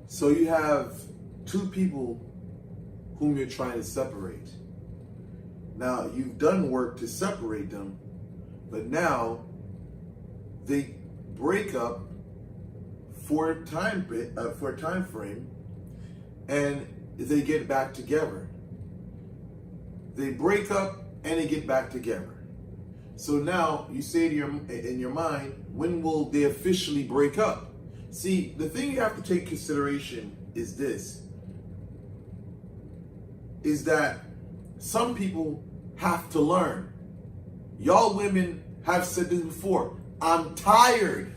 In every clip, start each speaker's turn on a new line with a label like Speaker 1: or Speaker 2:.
Speaker 1: So you have two people whom you're trying to separate. Now, you've done work to separate them, but now they break up for a time frame, and they get back together. They break up and they get back together. So now you say to in your mind, when will they officially break up? See, the thing you have to take consideration is this, is that some people have to learn. Y'all women have said this before. I'm tired.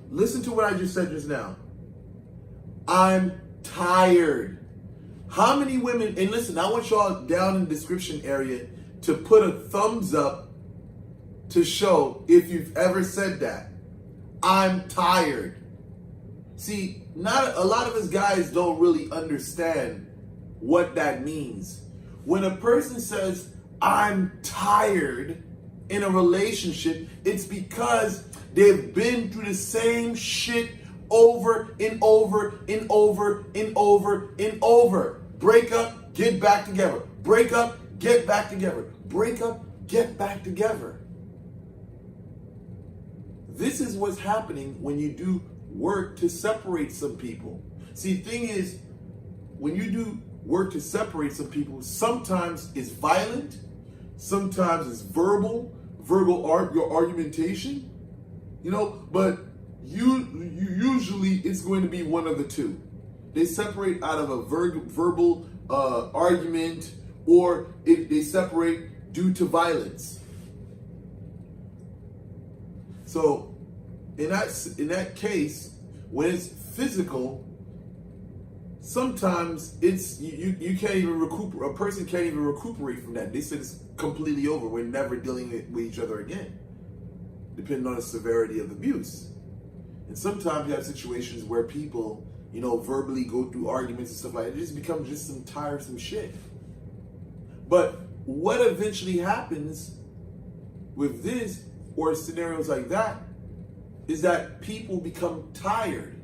Speaker 1: Listen to what I just said just now. I'm tired. How many women, and listen, I want y'all down in the description area to put a thumbs up to show if you've ever said that. I'm tired. See, not a lot of us guys don't really understand what that means. When a person says, I'm tired in a relationship, it's because they've been through the same shit over and over and over and over and over. Break up, get back together. Break up, get back together. Break up, get back together. This is what's happening when you do work to separate some people. See, the thing is, when you do work to separate some people, sometimes it's violent, sometimes it's verbal your argumentation, but you usually it's going to be one of the two. They separate out of a verbal argument, or they separate due to violence. So in that case, when it's physical, sometimes it's you can't even recuperate. A person can't even recuperate from that. They said it's completely over. We're never dealing with each other again, depending on the severity of abuse. And sometimes you have situations where people, verbally go through arguments and stuff like that. It just becomes just some tiresome shit. But what eventually happens with this or scenarios like that is that people become tired,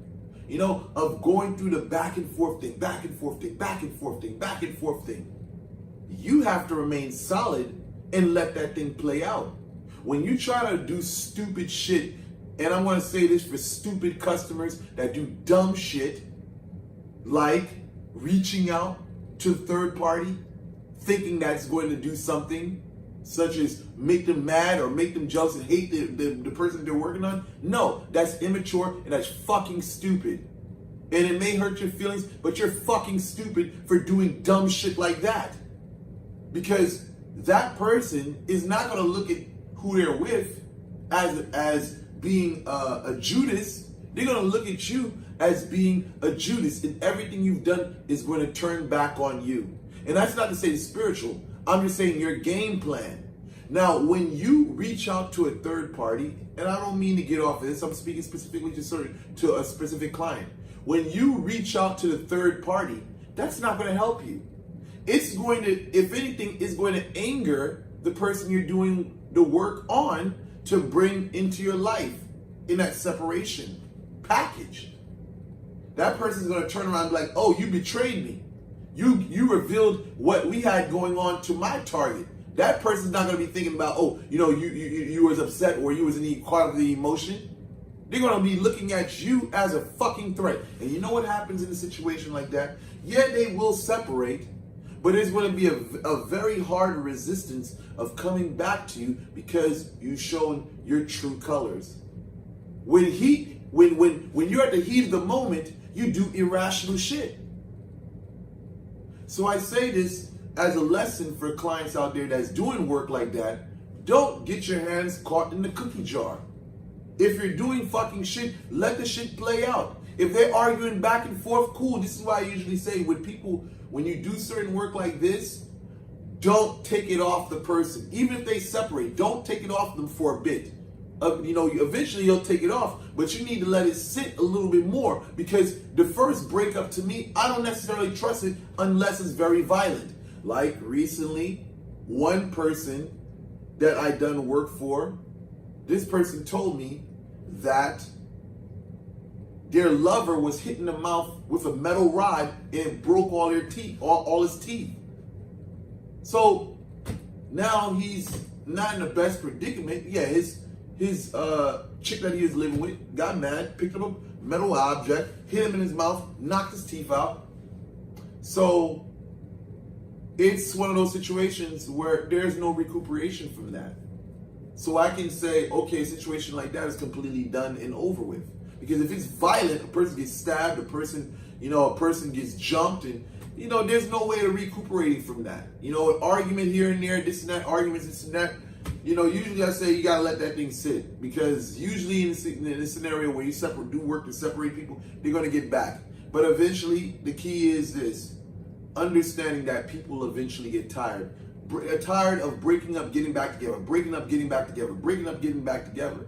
Speaker 1: of going through the back and forth thing, back and forth thing, back and forth thing, back and forth thing. You have to remain solid and let that thing play out. When you try to do stupid shit, and I'm going to say this for stupid customers that do dumb shit, like reaching out to a third party, thinking that's going to do something, such as make them mad or make them jealous and hate the person they're working on. No, that's immature and that's fucking stupid. And it may hurt your feelings, but you're fucking stupid for doing dumb shit like that. Because that person is not going to look at who they're with as being a Judas. They're going to look at you as being a Judas, and everything you've done is going to turn back on you. And that's not to say it's spiritual. I'm just saying your game plan. Now, when you reach out to a third party, and I don't mean to get off of this, I'm speaking specifically to a specific client. When you reach out to the third party, that's not going to help you. It's going to, if anything, is going to anger the person you're doing the work on to bring into your life in that separation package. That person's going to turn around and be like, oh, you betrayed me. You revealed what we had going on to my target. That person's not going to be thinking about, oh, you was upset or you was caught of the emotion. They're going to be looking at you as a fucking threat. And you know what happens in a situation like that? Yeah, they will separate, but there's going to be a very hard resistance of coming back to you because you've shown your true colors. When you're at the heat of the moment, you do irrational shit. So I say this as a lesson for clients out there that's doing work like that. Don't get your hands caught in the cookie jar. If you're doing fucking shit, let the shit play out. If they're arguing back and forth, cool. This is why I usually say with people, when you do certain work like this, don't take it off the person. Even if they separate, don't take it off them for a bit. Eventually you'll take it off, but you need to let it sit a little bit more, because the first breakup, to me, I don't necessarily trust it unless it's very violent. Like recently, one person that I done work for, this person told me that their lover was hit in the mouth with a metal rod and broke all their teeth, all his teeth. So now he's not in the best predicament. Yeah, his chick that he was living with got mad, picked up a metal object, hit him in his mouth, knocked his teeth out. So it's one of those situations where there's no recuperation from that. So I can say, okay, a situation like that is completely done and over with. Because if it's violent, a person gets stabbed, a person gets jumped, and there's no way of recuperating from that. An argument here and there, this and that, arguments, this and that. Usually I say you gotta let that thing sit, because usually in a scenario where you do work to separate people, they're gonna get back. But eventually, the key is this: understanding that people eventually get tired of breaking up, getting back together, breaking up, getting back together, breaking up, getting back together.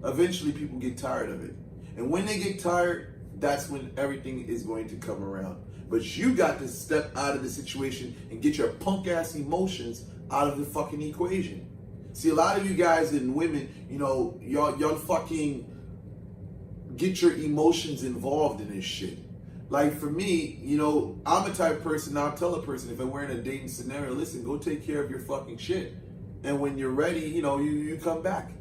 Speaker 1: Eventually, people get tired of it, and when they get tired, that's when everything is going to come around. But you got to step out of the situation and get your punk ass emotions out of the fucking equation. See, a lot of you guys and women, y'all fucking get your emotions involved in this shit. Like for me, I'm a type of person, I'll tell a person if we're in a dating scenario, listen, go take care of your fucking shit. And when you're ready, you come back.